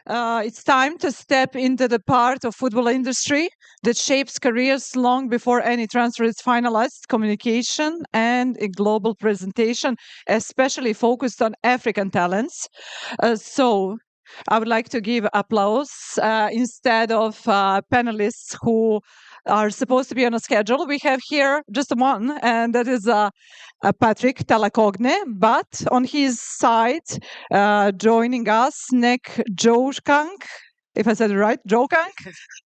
It's time to step into the part of football industry that shapes careers long before any transfer is finalized, communication and a global presentation, especially focused on African talents. So I would like to give applause instead of panelists who are supposed to be on a schedule. We have here just one, and that is Patrick Talacogne. But on his side, joining us, Nick Jokang, if I said it right, Jokang.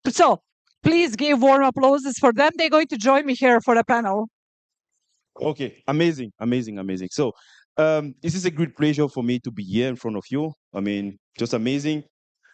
So please give warm applauses for them. They're going to join me here for the panel. Okay, amazing, amazing, amazing. So, this is a great pleasure for me to be here in front of you. I mean, just amazing.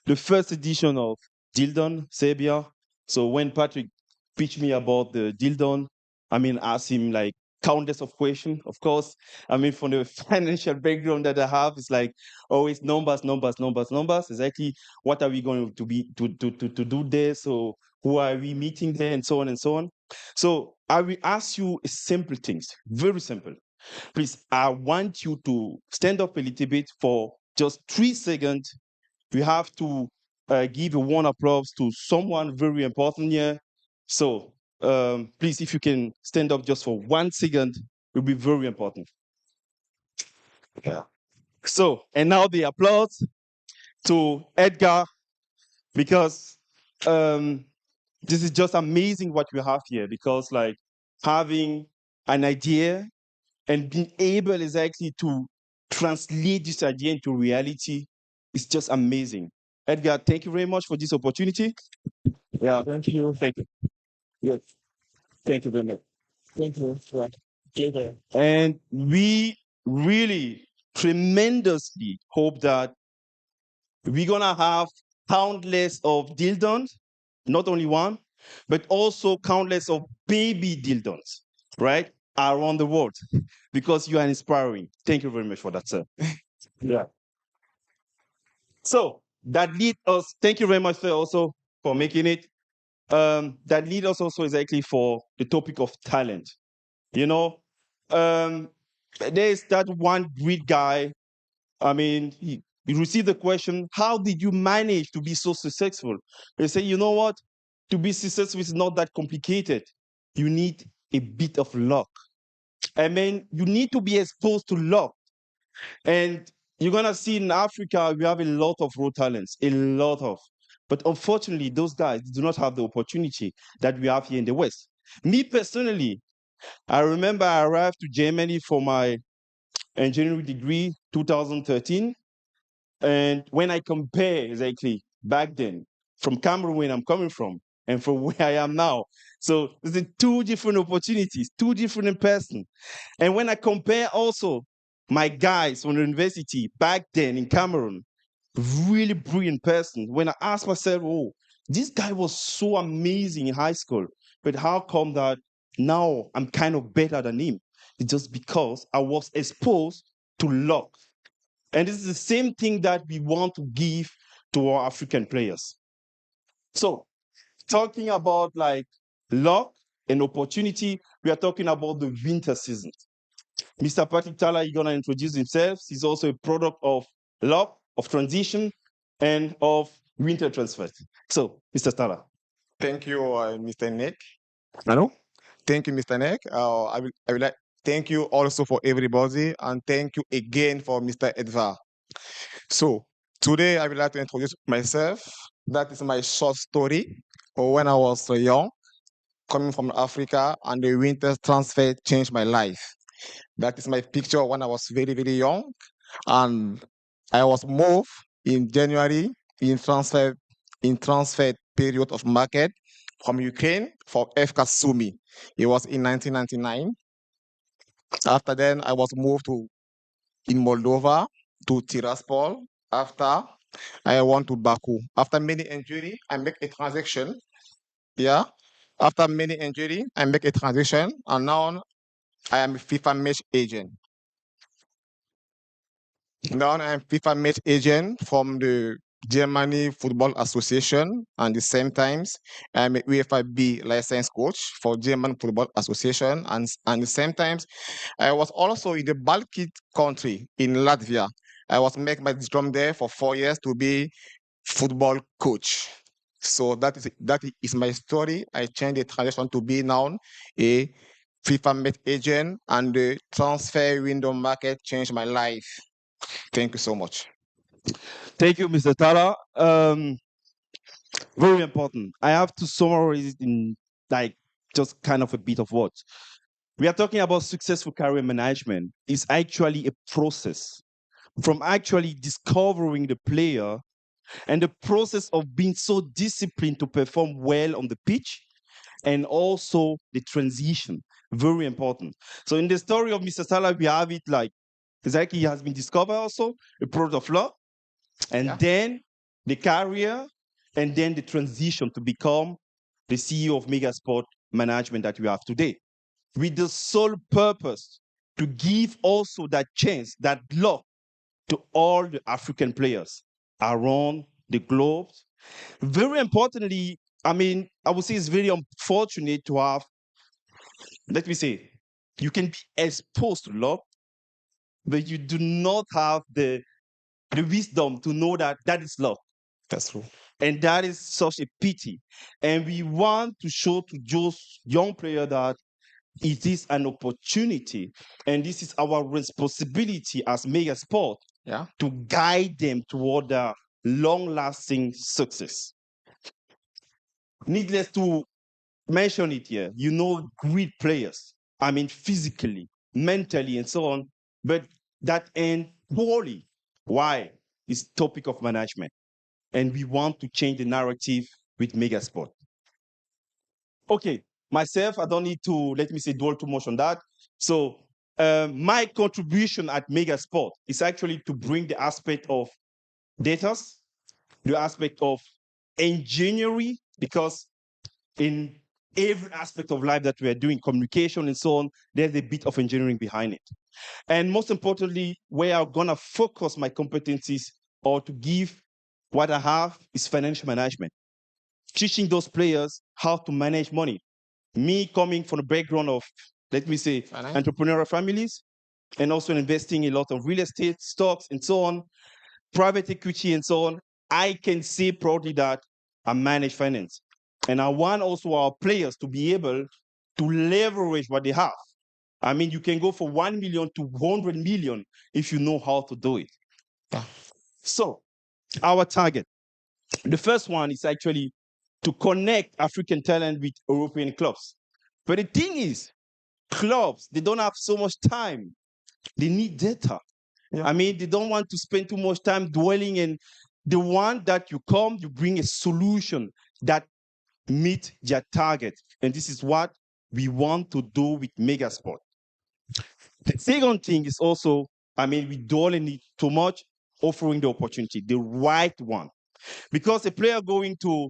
The first edition of Dildon, Serbia. So when Patrick pitched me about the Dildon, I mean, asked him like countless of questions. Of course, I mean, from the financial background that I have, it's like always numbers, numbers, numbers, numbers. Exactly what are we going to be to do there? So who are we meeting there, and so on and so on. So I will ask you simple things, very simple. Please, I want you to stand up a little bit for just 3 seconds. We have to give a warm applause to someone very important here. So please, if you can stand up just for 1 second, it will be very important. Yeah. So, and now the applause to Edgar, because this is just amazing what we have here, because like having an idea and being able exactly to translate this idea into reality is just amazing. Edgar, thank you very much for this opportunity. Yeah, thank you. Thank you. Yes, thank you very much. Thank you. Right. Okay. And we really tremendously hope that we're gonna have countless of dildons, not only one, but also countless of baby dildons, right? Around the world, because you are inspiring. Thank you very much for that, sir. Yeah. So that lead us, thank you very much, sir, also for making it. That lead us also exactly for the topic of talent. You know, there's that one great guy. I mean, he received the question, how did you manage to be so successful? They say, you know what? To be successful is not that complicated. You need a bit of luck. I mean, you need to be exposed to luck. And you're going to see in Africa, we have a lot of raw talents, a lot of. But unfortunately, those guys do not have the opportunity that we have here in the West. Me personally, I remember I arrived to Germany for my engineering degree 2013. And when I compare exactly back then from Cameroon, where I'm coming from, and from where I am now, so there's two different opportunities, two different person. And when I compare also my guys from the university back then in Cameroon, really brilliant person. When I asked myself, oh, this guy was so amazing in high school, but how come that now I'm kind of better than him? It's just because I was exposed to luck. And this is the same thing that we want to give to our African players. So, talking about like luck and opportunity, we are talking about the winter season. Mr. Patrick Tala is going to introduce himself. He's also a product of luck, of transition, and of winter transfers. So, Mr. Tala. Thank you, Mr. Nick. Hello. Thank you, Mr. Nick. I will like thank you also for everybody, and thank you again for Mr. Edvard. So today I would like to introduce myself. That is my short story. When I was young, coming from Africa, and the winter transfer changed my life. That is my picture when I was very, very young. And I was moved in January in transfer period of market from Ukraine for FK Sumi. It was in 1999. After then, I was moved to in Moldova to Tiraspol. After I went to Baku. After many injury, I make a transaction. Yeah. After many injury, I make a transaction, and now I am a FIFA match agent. Now I am FIFA match agent from the Germany Football Association, and the same times I'm a UEFA B license coach for German Football Association, and the same times I was also in the Baltic country in Latvia. I was making my drum there for 4 years to be football coach. So that is my story. I changed the transition to be now a FIFA Met agent, and the transfer window market changed my life. Thank you so much. Thank you, Mr. Tala. Very important. I have to summarize it in like just kind of a bit of words. We are talking about successful career management. It's actually a process from actually discovering the player and the process of being so disciplined to perform well on the pitch, and also the transition. Very important. So in the story of Mr. Salah, we have it like exactly he has been discovered also, a product of law, and Yeah. then the career, and then the transition to become the CEO of Megasport Management that we have today, with the sole purpose to give also that chance, that luck to all the African players around the globe. Very importantly, I mean, I would say it's very unfortunate to have, let me say, you can be exposed to luck, but you do not have the wisdom to know that that is luck. That's true. And that is such a pity. And we want to show to those young players that it is an opportunity. And this is our responsibility as Mega Sport Yeah. to guide them toward a long-lasting success. Needless to mention it here, you know, great players, I mean, physically, mentally, and so on, but that end poorly. Why? It's topic of management. And we want to change the narrative with Megasport. Okay, myself, I don't need to, let me say, dwell too much on that. So my contribution at Megasport is actually to bring the aspect of data, the aspect of engineering, because in every aspect of life that we are doing, communication and so on, there's a bit of engineering behind it. And most importantly, where I'm gonna focus my competencies or to give what I have is financial management. Teaching those players how to manage money. Me coming from the background of, let me say, entrepreneurial families, and also investing in a lot of real estate, stocks, and so on, private equity, and so on, I can say proudly that I manage finance. And I want also our players to be able to leverage what they have. I mean, you can go from 1 million to 100 million if you know how to do it. Yeah. So, our target. The first one is actually to connect African talent with European clubs. But the thing is, clubs, they don't have so much time. They need data. Yeah. I mean, they don't want to spend too much time dwelling in the one that you come, you bring a solution that meet their target. And this is what we want to do with Megasport. The second thing is also, I mean, we don't need too much, offering the opportunity, the right one. Because a player going to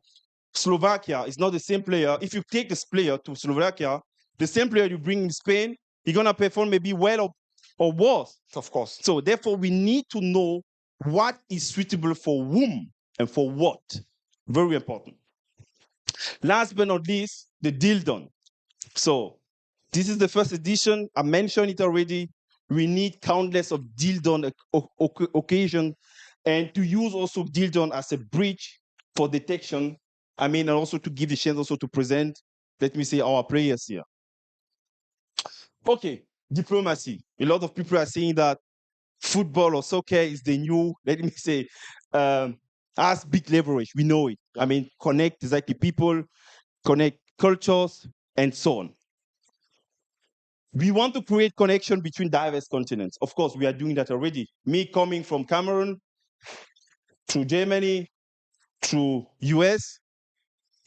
Slovakia is not the same player. If you take this player to Slovakia, the same player you bring in Spain, he's going to perform maybe well or worse. Of course. So therefore, we need to know what is suitable for whom and for what. Very important. Last but not least, the deal done. So this is the first edition. I mentioned it already. We need countless of deal done occasion, and to use also deal done as a bridge for detection. I mean, and also to give the chance also to present, let me say, our players here. Okay, diplomacy. A lot of people are saying that football or soccer is the new, let me say, has big leverage. We know it. I mean, connect exactly people, connect cultures, and so on. We want to create connection between diverse continents. Of course, we are doing that already. Me coming from Cameroon, through Germany, through US,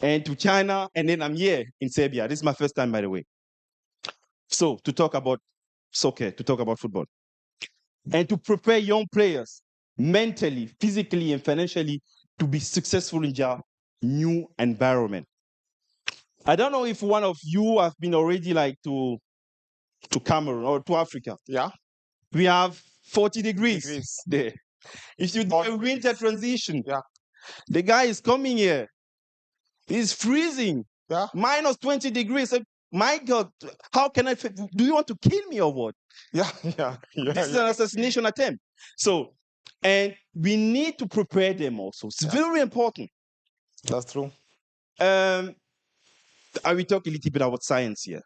and to China, and then I'm here in Serbia. This is my first time, by the way. So to talk about soccer, to talk about football, and to prepare young players mentally, physically, and financially to be successful in their new environment. I don't know if one of you have been already like to Cameroon or to Africa. Yeah. We have 40 degrees there. If you do a winter transition, Yeah. the guy is coming here. He's freezing. Yeah. Minus 20 degrees. My God, how can I? Do you want to kill me or what? Yeah. Yeah. This is an assassination attempt. So, And we need to prepare them also. It's very important. That's true. I will talk a little bit about science here.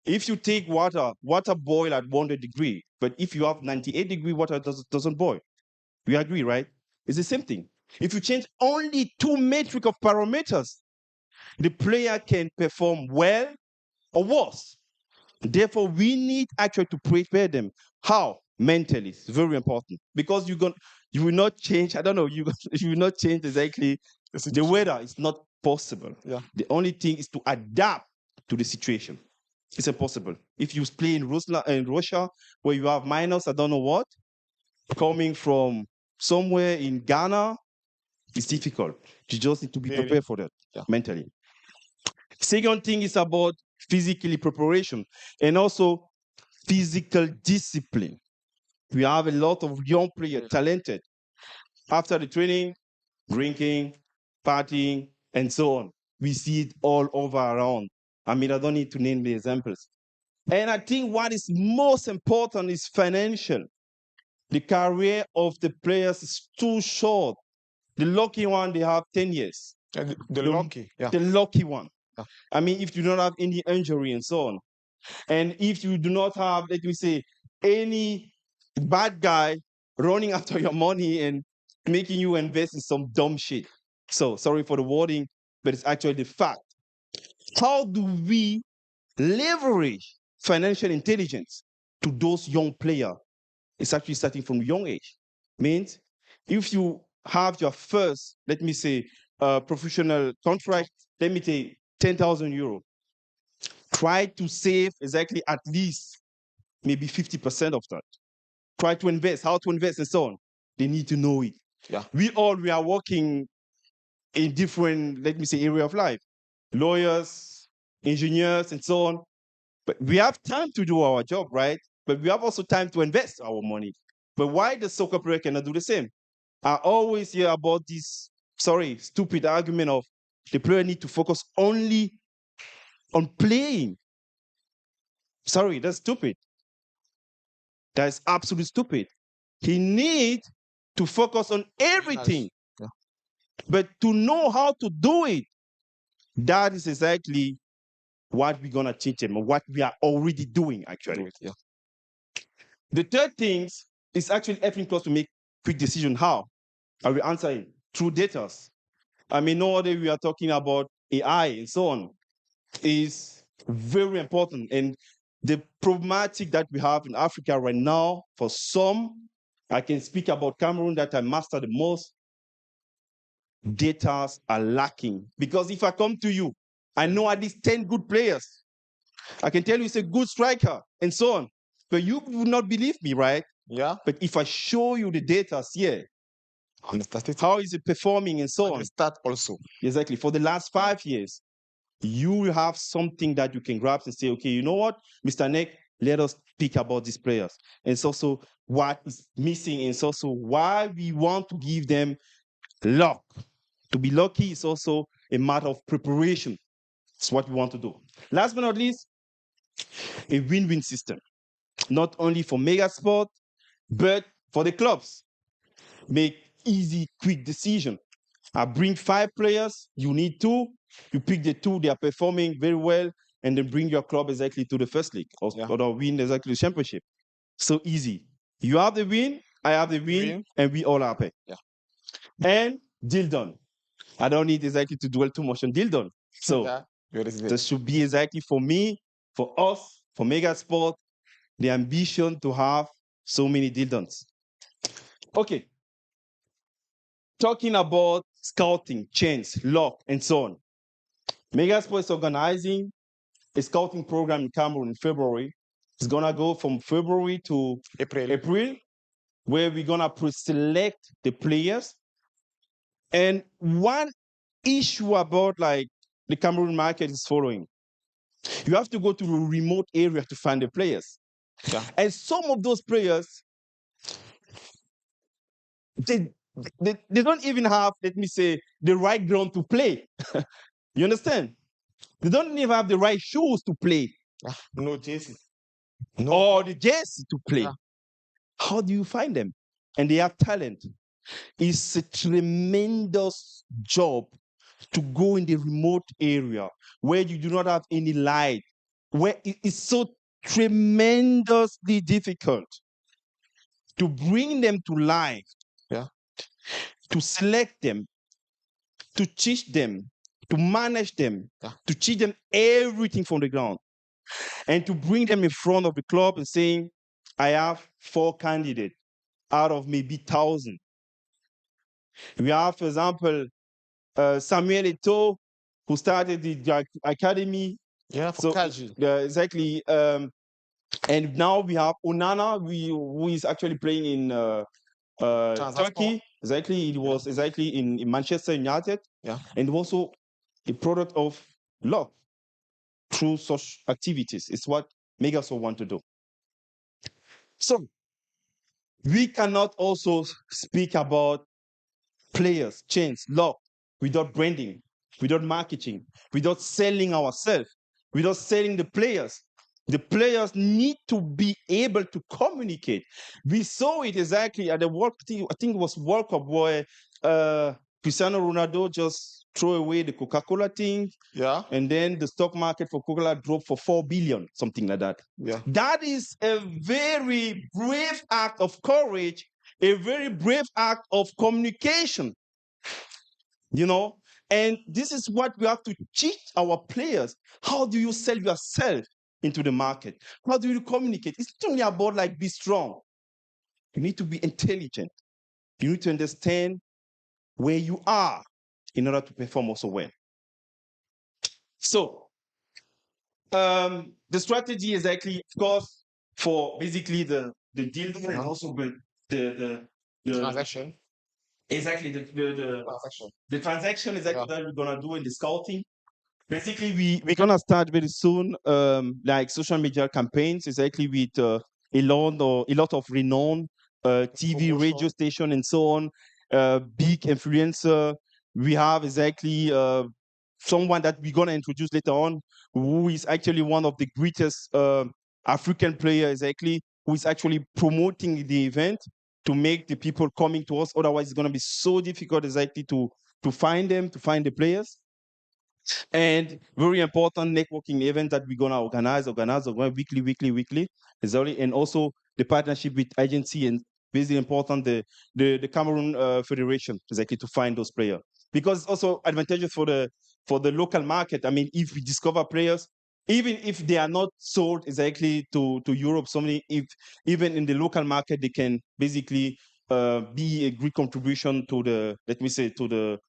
If you take water boil at 100 degrees, but if you have 98-degree water, doesn't boil. We agree, right? It's the same thing. If you change only 2 metric of parameters, the player can perform well or worse. Therefore, we need actually to prepare them. How? Mentally. It's very important. Because you will not change, I don't know, you will not change exactly the weather. It's not possible. Yeah. The only thing is to adapt to the situation. It's impossible. If you play in Russia, where you have minus, I don't know what, coming from somewhere in Ghana, it's difficult. You just need to be prepared for that mentally. Second thing is about physically preparation and also physical discipline. We have a lot of young players, talented. After the training, drinking, partying, and so on. We see it all over around. I mean, I don't need to name the examples. And I think what is most important is financial. The career of the players is too short. The lucky one, they have 10 years. The lucky, yeah. The lucky one. Yeah. I mean, if you don't have any injury and so on. And if you do not have, let me say, any bad guy running after your money and making you invest in some dumb shit. So, sorry for the wording, but it's actually the fact. How do we leverage financial intelligence to those young players? It's actually starting from young age. Means if you have your first, let me say, professional contract, let me say 10,000 euro. Try to save exactly at least maybe 50% of that. Try to invest, how to invest and so on. They need to know it. Yeah. We are working in different, let me say, area of life. Lawyers, engineers, and so on. But we have time to do our job, right? But we have also time to invest our money. But why the soccer player cannot do the same? I always hear about this, stupid argument of the player need to focus only on playing. Sorry, that's stupid. That is absolutely stupid. He needs to focus on everything. Yeah. But to know how to do it, that is exactly what we're going to teach them, or what we are already doing, actually. Yeah. The third thing is actually helping us to make quick decision. How? I will answer it through data. I mean, nowadays we are talking about AI and so on. Is very important. And the problematic that we have in Africa right now, for some, I can speak about Cameroon that I master the most, data are lacking. Because if I come to you, I know at least 10 good players. I can tell you it's a good striker and so on. But you would not believe me, right? Yeah. But if I show you the data here, how is it performing and so on? Stat also. Exactly. For the last 5 years, you will have something that you can grab and say, okay, you know what, Mr. Nick, let us speak about these players. And it's also what is missing, and it's also why we want to give them luck. To be lucky is also a matter of preparation. It's what we want to do. Last but not least, a win-win system. Not only for mega sport, but for the clubs. Make easy, quick decision. I bring 5 players, you need 2. You pick the 2, they are performing very well, and then bring your club exactly to the first league or win exactly the championship. So easy. You have the win, I have the win, and we all are happy. Yeah. And deal done. I don't need exactly to dwell too much on deal done. So this should be exactly for me, for us, for Mega Sport, the ambition to have so many deal dones. Okay. Talking about scouting, chance, luck, and so on. Megasport is organizing a scouting program in Cameroon in February. It's going to go from February to April, where we're going to pre-select the players. And one issue about the Cameroon market is following. You have to go to a remote area to find the players. Yeah. And some of those players, they don't even have, let me say, the right ground to play. You understand? They don't even have the right shoes to play. No jersey. Or the jersey to play. Yeah. How do you find them? and they have talent, it's a tremendous job to go in the remote area where you do not have any light, where it is so tremendously difficult to bring them to life, Yeah. to select them, to teach them, to manage them, Yeah. to teach them everything from the ground, and to bring them in front of the club and saying, I have 4 candidates out of maybe 1,000. We have, for example, Samuel Eto'o, who started the academy. Yeah, for So Kaji. exactly. And now we have Onana, who is actually playing in Turkey. Exactly, it was exactly in Manchester United. Yeah. And also a product of luck through such activities. It's what Megaso want to do. So we cannot also speak about players, chains, luck without branding, without marketing, without selling ourselves, without selling the players. The players need to be able to communicate. We saw it exactly at the World, I think it was World Cup where Cristiano Ronaldo just threw away the Coca-Cola thing. Yeah. And then the stock market for Coca-Cola dropped for 4 billion, something like that. Yeah. That is a very brave act of courage, a very brave act of communication. And this is what we have to teach our players. How do you sell yourself into the market? How do you communicate? It's not only about be strong. You need to be intelligent. You need to understand where you are in order to perform also well. So the strategy is actually, of course, for basically the deal and also the transaction. Exactly the transaction is actually that we're gonna do in the scouting. Basically, we're gonna start very soon, like social media campaigns, exactly with a lot of renowned TV, radio station, and so on. Big influencer. We have exactly someone that we're gonna introduce later on, who is actually one of the greatest African players, exactly, who is actually promoting the event to make the people coming to us. Otherwise, it's gonna be so difficult exactly to find them, to find the players. And very important networking event that we're gonna organize weekly. Exactly. And also the partnership with agency, and basically important the Cameroon Federation exactly to find those players, because it's also advantageous for the local market. I mean, if we discover players, even if they are not sold exactly to Europe, if even in the local market they can basically be a great contribution to the, let me say, to the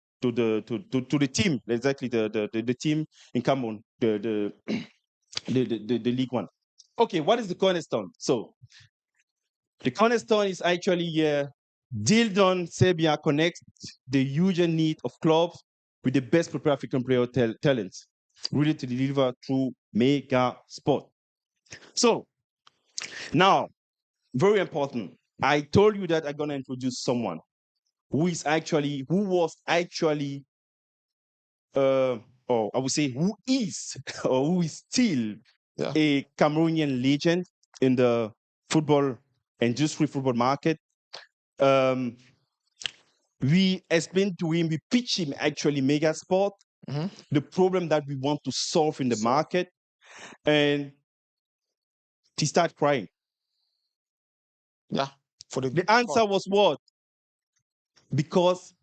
team, exactly the team in Cameroon, the League One. Okay, what is the cornerstone? So the cornerstone is actually deal done. Serbia connects the huge need of clubs with the best prepared African player talents, really to deliver through mega sport. So now, very important. I told you that I'm gonna introduce someone who was actually, or I would say who is, or who is still a Cameroonian legend in the football industry, football market. We explained to him, we pitch him actually mega sport, the problem that we want to solve in the market, and he started crying. Yeah. The answer was what? Because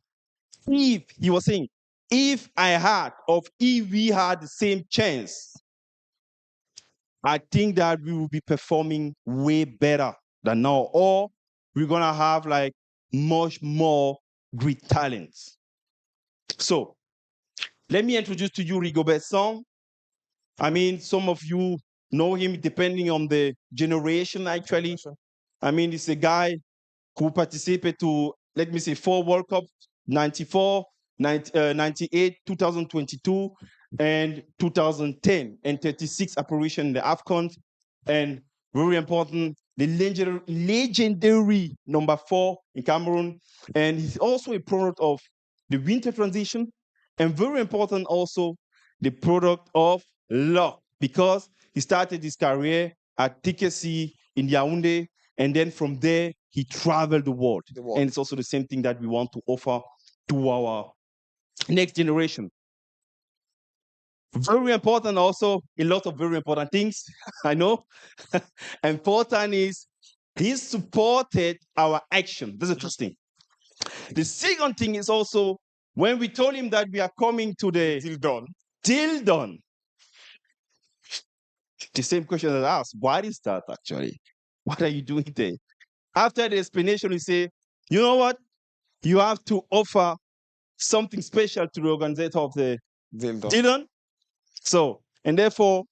if he was saying, if we had the same chance, I think that we will be performing way better than now, or we're gonna have much more great talents. So let me introduce to you Rigobert Song. I mean, some of you know him depending on the generation, actually. I mean, it's a guy who participated to, let me say, 4 World Cups, 94, 98, 2022, and 2010, and 36 apparition in the AFCON. And very important, the legendary number 4 in Cameroon. And he's also a product of the winter transition, and very important also, the product of luck, because he started his career at TKC in Yaoundé, and then from there, he traveled the world. The world. And it's also the same thing that we want to offer to our next generation. Very important also, a lot of very important things, I know. Important is he supported our action. That's the first thing. The second thing is also when we told him that we are coming to the till done. The same question that I asked, what is that actually? What are you doing there? After the explanation, we say, you know what? You have to offer something special to the organizer of the till done. So, and therefore,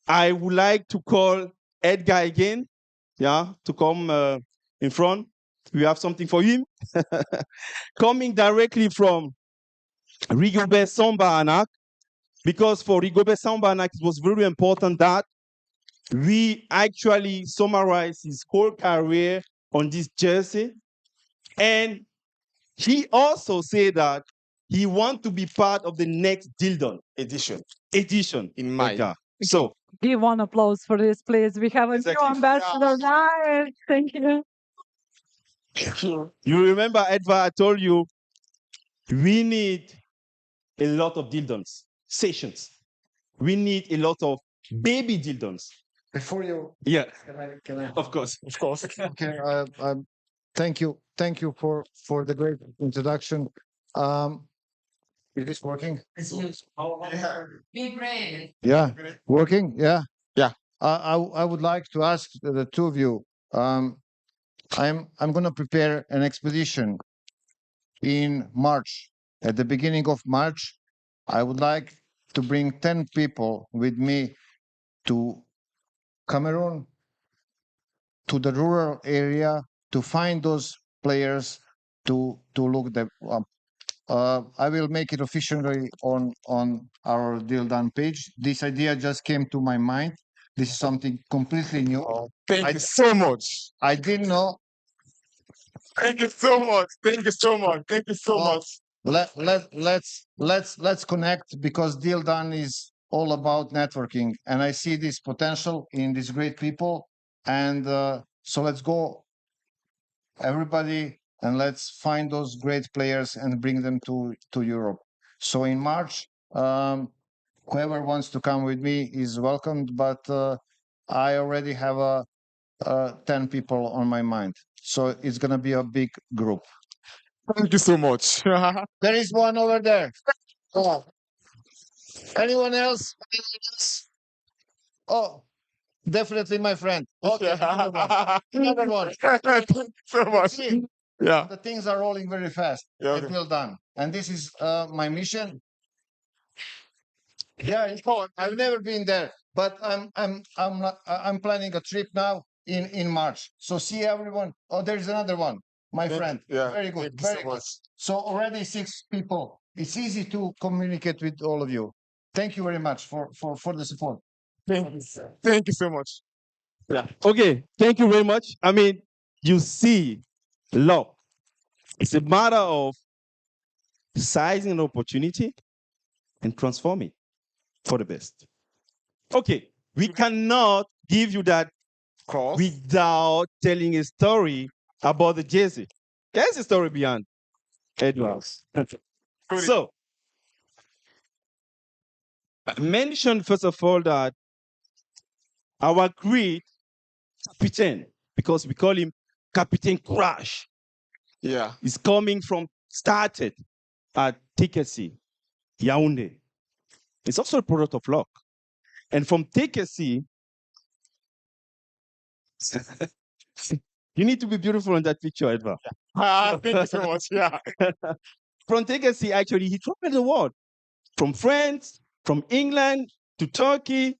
I would like to call Edgar again, to come in front. We have something for him. Coming directly from Rigobert Samba, because for Rigobert Samba, it was very important that we actually summarize his whole career on this jersey. And he also said that he wants to be part of the next Dildon edition in May. So Give one applause for this, please. We have a new ambassador now. Thank you. You remember, Edvard, I told you we need a lot of Dildons sessions. We need a lot of baby Dildons. Before you, Yeah, can I? of course. Okay, thank you for the great introduction. Is this working? Be brave. Yeah, working. Yeah, Yeah. I would like to ask the two of you. I'm going to prepare an expedition in March. At the beginning of March, I would like to bring 10 people with me to Cameroon, to the rural area, to find those players, to look them up. I will make it officially on our Deal Done page. This idea just came to my mind. This is something completely new. Thank you so much. I didn't know. Thank you so much. Thank you so much. Thank you so Well, much. let's connect, because Deal Done is all about networking, and I see this potential in these great people. And so let's go, everybody, and let's find those great players and bring them to Europe. So in March, whoever wants to come with me is welcomed, but I already have 10 people on my mind. So it's going to be a big group. Thank you so much. There is one over there. Oh. Anyone else? Oh, definitely my friend. Okay, another one. Thank you so much. See, Yeah. the things are rolling very fast. Yeah, It's okay. well done. And this is my mission. Yeah, I've never been there, but I'm planning a trip now in March. So see everyone. Oh, there's another one, my friend. Yeah. Very good. Thank you Very so good. much. So already 6 people. It's easy to communicate with all of you. Thank you very much for the support. Thank you so much. Yeah. Okay. Thank you very much. I mean, you see, law. It's a matter of sizing an opportunity and transform it for the best. Okay. We cannot give you that Cross. without telling a story about the jersey. There's a story behind Edward. So, I mentioned first of all that our great captain, because we call him Captain Crash, Yeah. is coming from, started at TKC, Yaoundé. It's also a product of luck. And from TKC, you need to be beautiful in that picture, Edvard. Thank you so much. Yeah. From TKC, actually, he traveled the world, from France, from England to Turkey,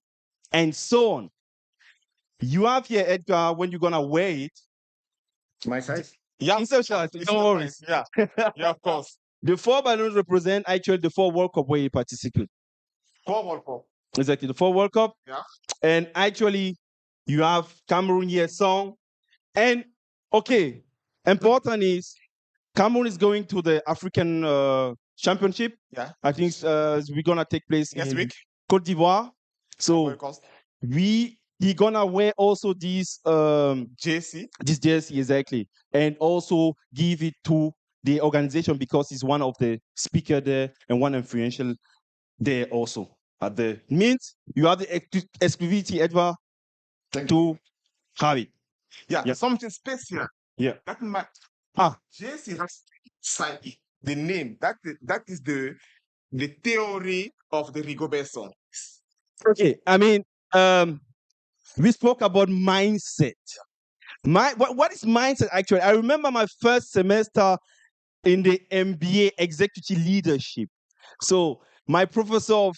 and so on. You have here, Edgar, when you're gonna wear it. My size? Yeah. It's no worries. Yeah. Yeah, of course. The 4 balloons represent actually the 4 World Cup where he participated. Exactly, the 4 World Cup. Yeah. And actually, you have Cameroon here song. And okay, important is Cameroon is going to the African Championship. Yeah. I think we're gonna take place Next in week. Côte d'Ivoire. So Cost. we he gonna wear also JC. this jersey exactly, and also give it to the organization because he's one of the speaker there and one influential there also. At the means you have the exclusivity, Edvard, Thank to have it. Yeah, Yeah. something special. Yeah. That might Ah, JC has signed it. The name. That is the theory of the Rigobert song. okay. I mean, we spoke about mindset. What is mindset actually? I remember my first semester in the MBA executive leadership. So my professor of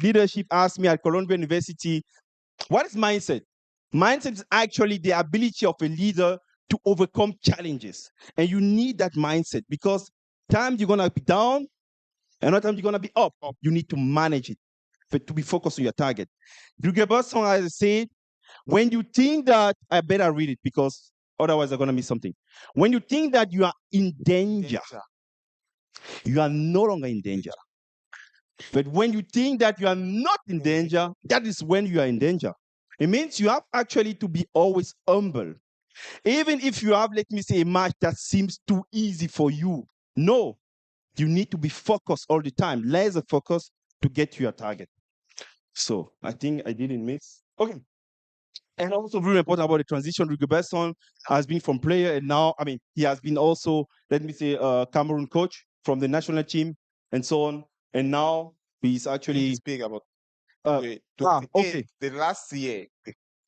leadership asked me at Columbia University, what is mindset? Mindset is actually the ability of a leader to overcome challenges. And you need that mindset because times you're gonna be down, and other times you're gonna be up. You need to manage it, but to be focused on your target. Rugeberson, as I said, when you think that, I better read it because otherwise I'm gonna miss something. When you think that you are in danger, you are no longer in danger. But when you think that you are not in danger, that is when you are in danger. It means you have actually to be always humble. Even if you have, let me say, a match that seems too easy for you, no, you need to be focused all the time, laser focus to get to your target. So I think I didn't miss. Okay. And also very important about the transition, Rigobertson has been from player and now, I mean, he has been also, let me say, Cameroon coach from the national team and so on. And now he's He actually, speak about uh, okay. the last year.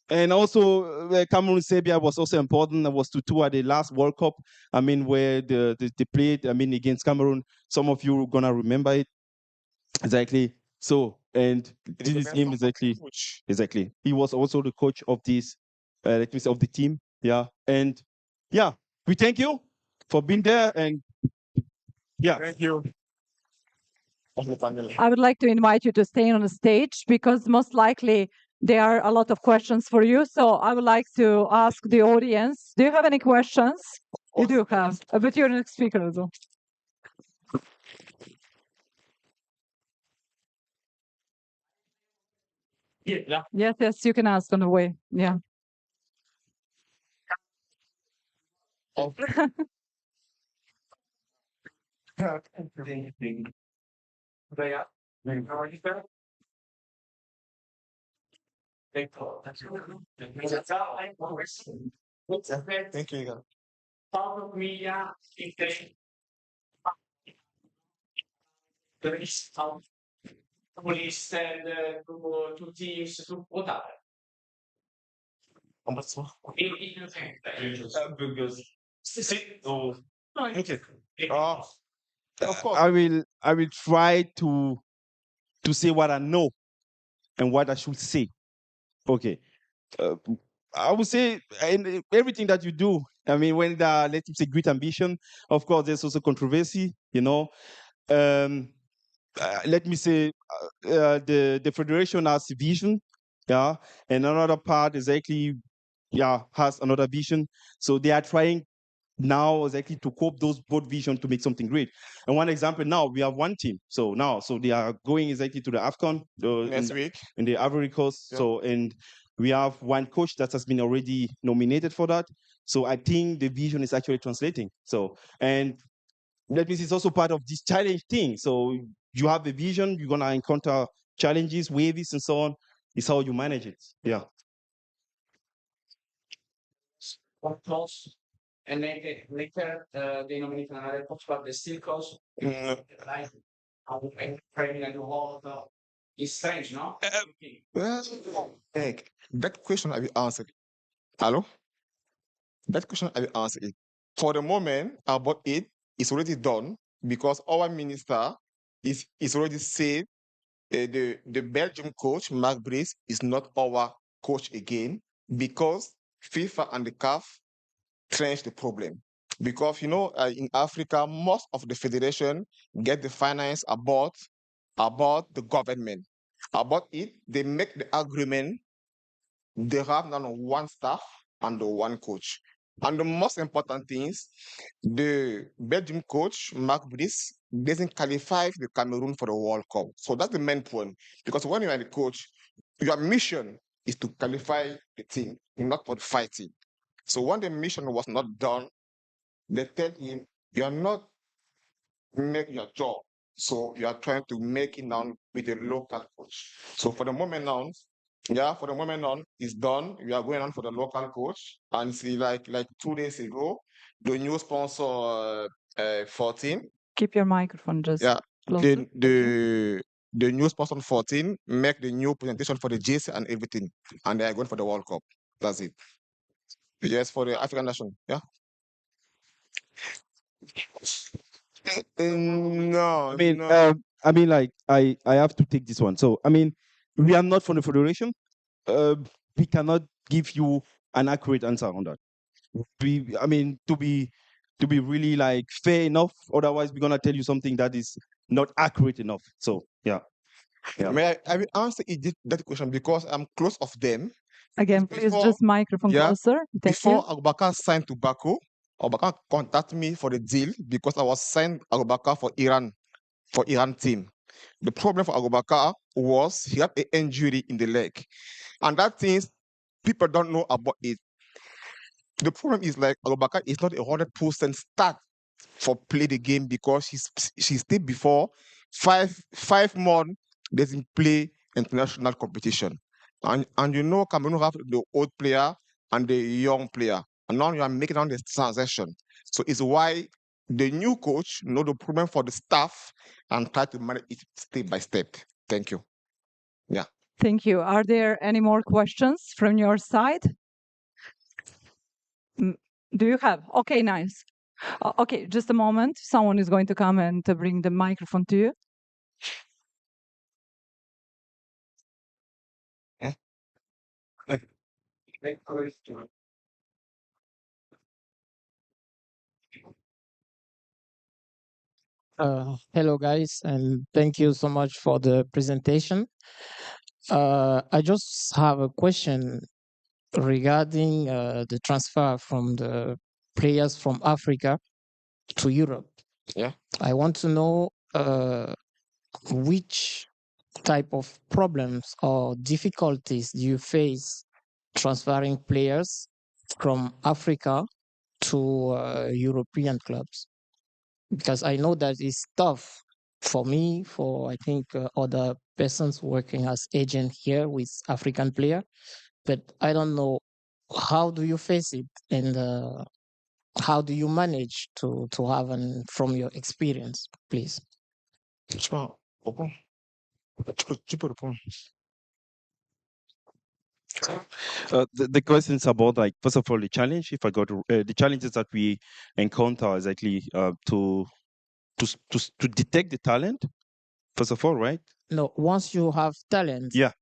And also, Cameroon Serbia was also important. It was to tour the last World Cup. I mean, where they played. I mean, against Cameroon. Some of you are gonna remember it exactly. So, and this is him exactly. He was also the coach of this, let me say, of the team. Yeah, and yeah, we thank you for being there. And yeah, Thank you. I would like to invite you to stay on the stage because most likely there are a lot of questions for you. So I would like to ask the audience, do you have any questions? You do have, but you're the next speaker as well. Yeah. Yes, you can ask on the way. Yeah. Thank you, Igor. okay. Of course. I will try to say what I know and what I should say. Okay. I would say in everything that you do. I mean, when let me say great ambition, of course, there's also controversy. You know, let me say the federation has vision, yeah, and another part exactly, yeah, has another vision. So they are trying now exactly to cope those both vision to make something great. And one example now we have one team. So they are going exactly to the AFCON Next week. in the Ivory Coast. Yeah. So and we have one coach that has been already nominated for that. So I think the vision is actually translating. So and that means it's also part of this challenge thing. So you have a vision, you're gonna encounter challenges, waves, and so on. It's how you manage it. Yeah. And later they nominate another coach, but they still coach. Like, I would training and all of it's strange, no? Well, Nick, that question I will answer it. Hello? That question I will answer it. For the moment, about it, it's already done because our minister is already said the Belgium coach, Mark Brice, is not our coach again because FIFA and the CAF trench the problem. Because, in Africa, most of the federation get the finance about the government. About it, they make the agreement. They have now one staff and one coach. And the most important thing is the Belgium coach, Mark Brice, doesn't qualify the Cameroon for the World Cup. So that's the main point. Because when you are the coach, your mission is to qualify the team, not for fighting. So when the mission was not done, they tell him, you are not making your job. So you are trying to make it now with a local coach. So for the moment now, for the moment on, it's done. We are going on for the local coach. And see, like 2 days ago, the new sponsor 14. Keep your microphone just Yeah, closer. the new sponsor 14 make the new presentation for the JC and everything. And they are going for the World Cup. That's it. Yes, for the African nation. Yeah. No, I mean, like I have to take this one. So I mean, we are not from the federation. We cannot give you an accurate answer on that. I mean, to be really like fair enough. Otherwise, we're gonna tell you something that is not accurate enough. So yeah. May I will answer that question because I'm close of them. Again, please Before- just microphone yeah, closer. Thank Before you. Abubakar signed to Baku, Abubakar contacted me for the deal because I was signed Abubakar for Iran team. The problem for Abubakar was he had an injury in the leg. And that things people don't know about it. The problem is like Abubakar is not 100% start for play the game because she stayed before 5 months doesn't play international competition. And you know Cameroon have the old player and the young player. And now you are making on this transaction. So it's why the new coach know the problem for the staff and try to manage it step by step. Thank you. Thank you. Are there any more questions from your side? Do you have? Okay, nice. Okay, just a moment. Someone is going to come and to bring the microphone to you. Hello, guys, and thank you so much for the presentation. I just have a question regarding the transfer from the players from Africa to Europe. Yeah. I want to know which type of problems or difficulties do you face transferring players from Africa to European clubs? Because I know that it's tough for me, for I think other persons working as agent here with African player, but I don't know how do you face it and how do you manage to have an from your experience, please. The questions about like first of all the challenge. If I got the challenges that we encounter is actually to detect the talent. First of all, right? No, once you have talent, Yeah.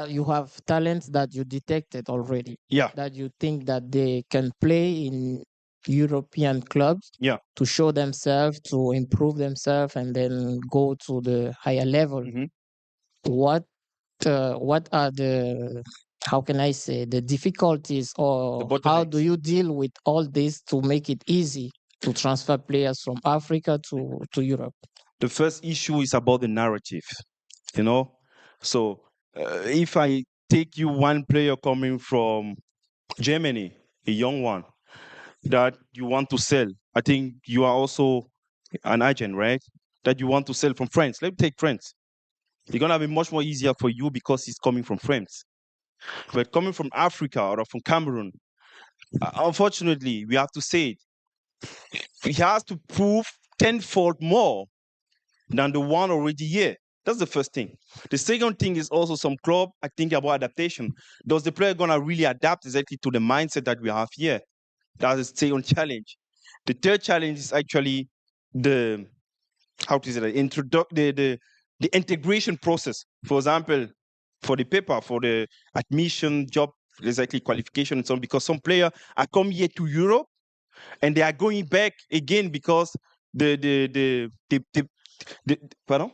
You have talent that you detected already, Yeah. that you think that they can play in European clubs, Yeah. to show themselves, to improve themselves, and then go to the higher level. Mhm. What are the, how can I say, the difficulties, or The how do bottlenecks. you deal with all this to make it easy to transfer players from Africa to Europe? The first issue is about the narrative, you know. So if I take you one player coming from Germany, a young one that you want to sell, I think you are also an agent, right? That you want to sell from France. Let me take France. It's gonna be much more easier for you because he's coming from France. But coming from Africa or from Cameroon, unfortunately, we have to say it. He has to prove tenfold more than the one already here. That's the first thing. The second thing is also some club are thinking about adaptation. Does the player gonna really adapt exactly to the mindset that we have here? That's the second challenge. The third challenge is actually the how to say that the integration process. For example, for the paper, for the admission, job, exactly qualification and so on, because some players are coming here to Europe and they are going back again because the pardon?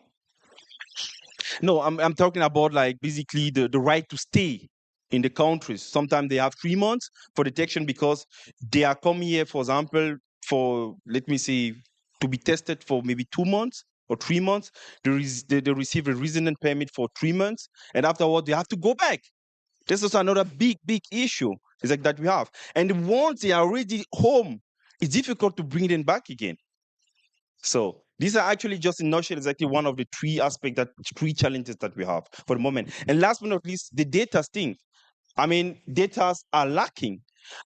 No, I'm talking about like basically the right to stay in the countries. Sometimes they have 3 months for detection because they are coming here, for example, for let me say to be tested for maybe 2 months or 3 months. They receive a resident permit for 3 months, and afterward they have to go back This is another big issue is like that we have. And once they are already home, it's difficult to bring them back again. So these are actually just in nutshell exactly one of the three challenges that we have for the moment. And last but not least, the data thing. I mean, data are lacking.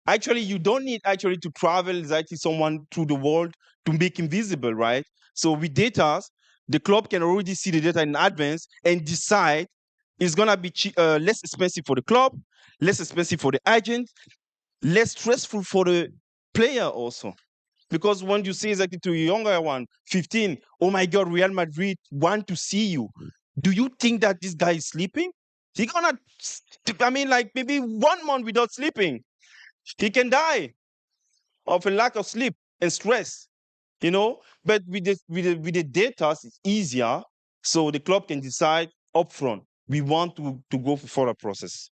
Actually, you don't need actually to travel exactly someone through the world to make him visible, right? So with data, the club can already see the data in advance and decide it's gonna be less expensive for the club, less expensive for the agent, less stressful for the player also. Because when you say exactly to a younger one, 15, oh my God, Real Madrid want to see you. Do you think that this guy is sleeping? He gonna, I mean, like maybe 1 month without sleeping. He can die of a lack of sleep and stress, you know. But with the data, it's easier. So the club can decide upfront. We want to go for a process.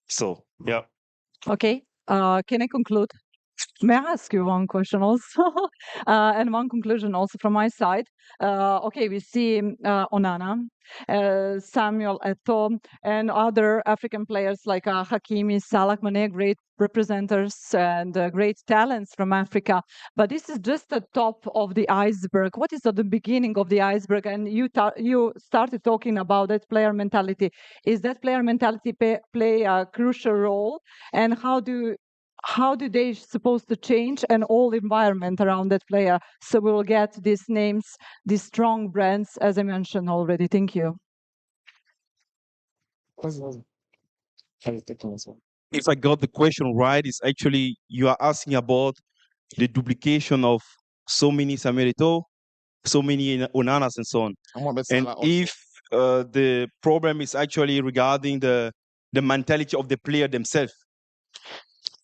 So yeah. Okay. Can I conclude? May I ask you one question also? And one conclusion also from my side. Okay, we see Onana, Samuel Eto'o, and other African players like Hakimi, Salah, Mane, great representatives and great talents from Africa. But this is just the top of the iceberg. What is at the beginning of the iceberg? And you started talking about that player mentality. Is that player mentality play a crucial role? And how do they supposed to change an whole environment around that player so we will get these names, these strong brands, as I mentioned already? Thank you. If I got the question right, it's actually you are asking about the duplication of so many Samuel Eto'o, so many Onanas and so on. And if the problem is actually regarding the mentality of the player themselves.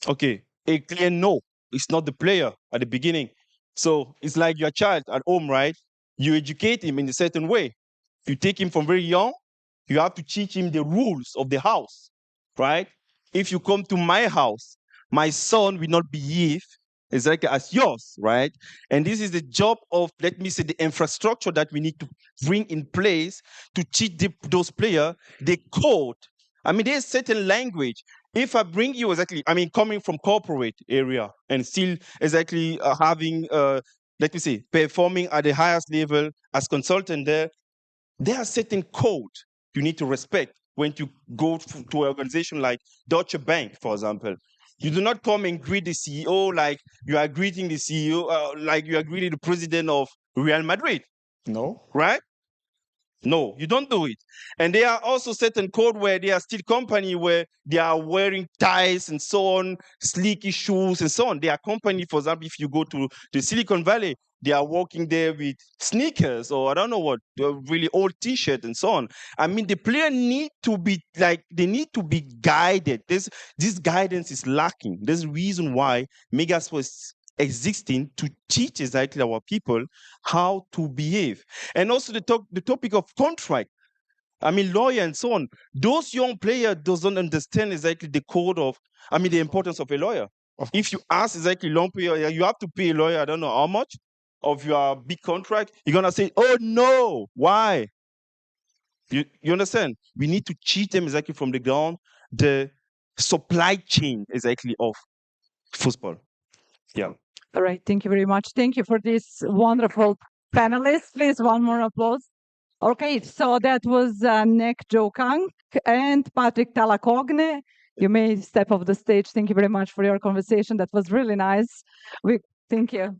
Okay, a clear no. It's not the player at the beginning. So it's like your child at home, right? You educate him in a certain way. You take him from very young, you have to teach him the rules of the house, right? If you come to my house, my son will not behave exactly as yours, right? And this is the job of, let me say, the infrastructure that we need to bring in place to teach those players the code. I mean, there's certain language. If I bring you exactly, I mean, coming from corporate area and still exactly having, let me say, performing at the highest level as consultant there are certain code you need to respect when you go to an organization like Deutsche Bank, for example. You do not come and greet the CEO like you are greeting the CEO, like you are greeting the president of Real Madrid. No. Right? No, you don't do it. And there are also certain code where they are still company where they are wearing ties and so on, sleeky shoes and so on. They are company, for example, if you go to the Silicon Valley, they are walking there with sneakers or I don't know what, really old T-shirt and so on. I mean, the player need to be like, they need to be guided. This guidance is lacking. There's a reason why Megas was existing to teach exactly our people how to behave. And also the topic of contract. I mean, lawyer and so on. Those young players doesn't understand exactly the code of, I mean, the importance of a lawyer. If you ask exactly long player, you have to pay a lawyer, I don't know how much of your big contract, you're going to say, oh no, why? You understand? We need to teach them exactly from the ground, the supply chain exactly of football. Yeah. All right. Thank you very much. Thank you for this wonderful panelists. Please, one more applause. Okay, so that was Nick Jokang and Patrick Talacogne. You may step off the stage. Thank you very much for your conversation. That was really nice. Thank you.